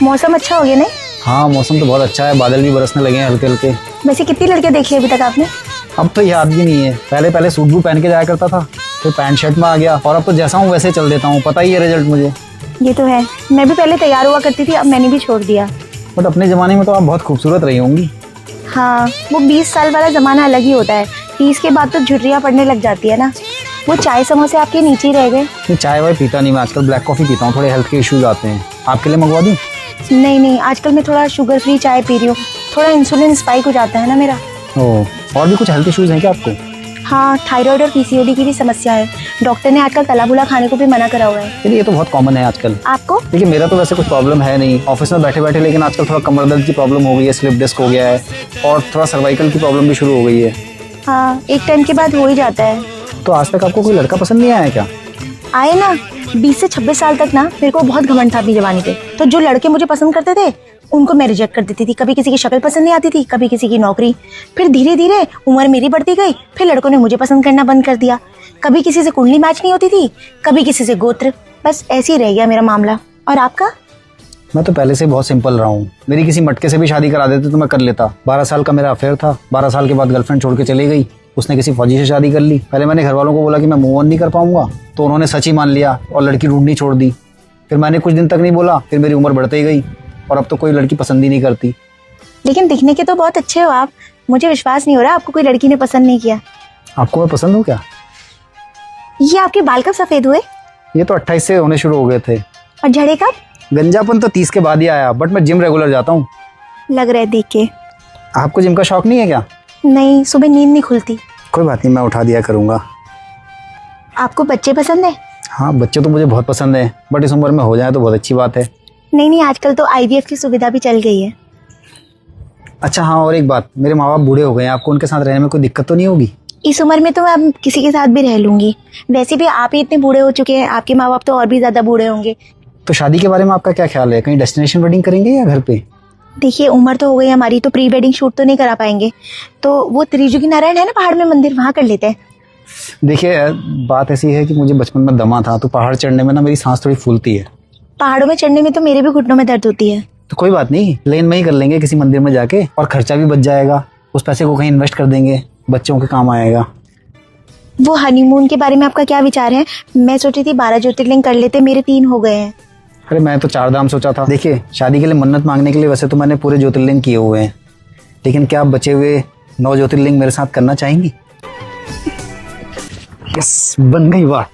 मौसम अच्छा हो गया नहीं? हाँ मौसम तो बहुत अच्छा है, बादल भी बरसने लगे हैं हल्के हल्के। वैसे कितनी लड़कियां देखी अभी तक आपने? अब तो याद भी नहीं है, पहले पहले सूट बूट पहन के जाया करता था, फिर पैंट शर्ट में आ गया और अब तो जैसा हूँ वैसे चल देता हूँ, पता ही है रिजल्ट मुझे। ये तो है, मैं भी पहले तैयार हुआ करती थी, अब मैंने भी छोड़ दिया। बट अपने ज़माने में तो आप बहुत खूबसूरत रही होंगी। हाँ, वो 20 साल वाला ज़माना अलग ही होता है। 30 के बाद तो झुर्रियाँ पड़ने लग जाती है ना। वो चाय समोसे आपके नीचे ही रह गए। नहीं चाय वाय पीता नहीं मैं आजकल, ब्लैक कॉफ़ी पीता हूँ, थोड़े हेल्थ के इश्यूज आते हैं। आपके लिए मंगवा दूँ? नहीं नहीं, आजकल मैं थोड़ा शुगर फ्री चाय पी रही हूँ, थोड़ा इंसुलिन स्पाइक हो जाता है ना मेरा। ओह, और भी कुछ हेल्थ इश्यूज हैं क्या आपको? हाँ, थायराइड और पीसीओडी की भी समस्या है। डॉक्टर ने आजकल तला भुना खाने को भी मना करा हुआ है। चलिए ये तो बहुत कॉमन है आजकल। आपको? देखिए मेरा तो वैसे कुछ प्रॉब्लम है नहीं, ऑफिस में बैठे बैठे, लेकिन आजकल थोड़ा कमर दर्द की प्रॉब्लम हो गई है, स्लिप डिस्क हो गया है और थोड़ा सर्वाइकल की प्रॉब्लम भी शुरू हो गई है। हाँ, एक टाइम के बाद हो ही जाता है। तो आज तक आपको कोई लड़का पसंद नहीं आया क्या? आए ना, 20 से 26 साल तक ना मेरे को बहुत घमंड था अपनी जवानी पे। तो जो लड़के मुझे पसंद करते थे उनको मैं रिजेक्ट कर देती थी। कभी किसी की शक्ल पसंद नहीं आती थी, कभी किसी की नौकरी। फिर धीरे धीरे उम्र मेरी बढ़ती गई, फिर लड़कों ने मुझे पसंद करना बंद कर दिया। कभी किसी से कुंडली मैच नहीं होती थी, कभी किसी से गोत्र। बस ऐसे ही रह गया मेरा मामला। और आपका? मैं तो पहले से बहुत सिंपल रहा हूँ, मेरी किसी मटके से भी शादी करा देते तो मैं कर लेता। 12 साल का मेरा अफेयर था, 12 साल के बाद गर्लफ्रेंड छोड़ के चली गई, उसने किसी फौजी से शादी कर ली। पहले मैंने घर वालों को बोला कि मैं मूव ऑन नहीं कर पाऊंगा, तो उन्होंने सच ही मान लिया और लड़की ढूंढनी छोड़ दी। फिर मैंने कुछ दिन तक नहीं बोला, फिर मेरी उम्र बढ़ते ही गई और अब तो कोई लड़की पसंद ही नहीं करती। लेकिन दिखने के तो बहुत अच्छे हो आप। मुझे विश्वास नहीं हो रहा आपको कोई लड़की ने पसंद नहीं किया। आपको मैं पसंद हूँ क्या? ये आपके बाल कब सफेद हुए? ये तो 28 से होने शुरू हो गए थे। और झड़े कब? गंजापन तो 30 के बाद ही आया, बट मैं जिम रेगुलर जाता हूँ। लग रहा है देख के। आपको जिम का शौक नहीं है क्या? नहीं, सुबह नींद नहीं खुलती। कोई बात नहीं, मैं उठा दिया करूँगा। आपको बच्चे पसंद है? हाँ बच्चे तो मुझे बहुत पसंद है, बट इस उम्र में हो जाए तो बहुत अच्छी बात है। नहीं नहीं, आजकल तो IVF की सुविधा भी चल गई है। अच्छा हाँ, और एक बात, मेरे माँ बाप बूढ़े हो गए हैं, आपको उनके साथ रहने में कोई दिक्कत तो नहीं होगी? इस उम्र में तो मैं किसी के साथ भी रह लूंगी। वैसे भी आप ही इतने बूढ़े हो चुके हैं, आपके माँ बाप तो और भी ज्यादा बूढ़े होंगे। तो शादी के बारे में आपका क्या ख्याल है? कहीं डेस्टिनेशन वेडिंग करेंगे या घर पे? देखिए, उम्र तो हो गई हमारी, तो प्री वेडिंग शूट तो नहीं करा पाएंगे। तो वो त्रिजुगी नारायण है ना पहाड़ में मंदिर, वहां कर लेते हैं। देखिए बात ऐसी है कि मुझे बचपन में दमा था, तो पहाड़ चढ़ने में ना मेरी सांस थोड़ी फूलती है। पहाड़ों में चढ़ने में तो मेरे भी घुटनों में दर्द होती है। तो कोई बात नहीं, प्लेन में ही कर लेंगे किसी मंदिर में जाके, और खर्चा भी बच जाएगा। उस पैसे को कहीं इन्वेस्ट कर देंगे, बच्चों के काम आएगा। वो हनीमून के बारे में आपका क्या विचार है? मैं सोची थी 12 ज्योतिर्लिंग कर लेते, मेरे 3 हो गए हैं। अरे मैं तो 4 धाम सोचा था। देखिए शादी के लिए मन्नत मांगने के लिए वैसे तो मैंने पूरे ज्योतिर्लिंग किए हुए हैं, लेकिन क्या आप बचे हुए 9 ज्योतिर्लिंग मेरे साथ करना चाहेंगी? यस, बन गई बात।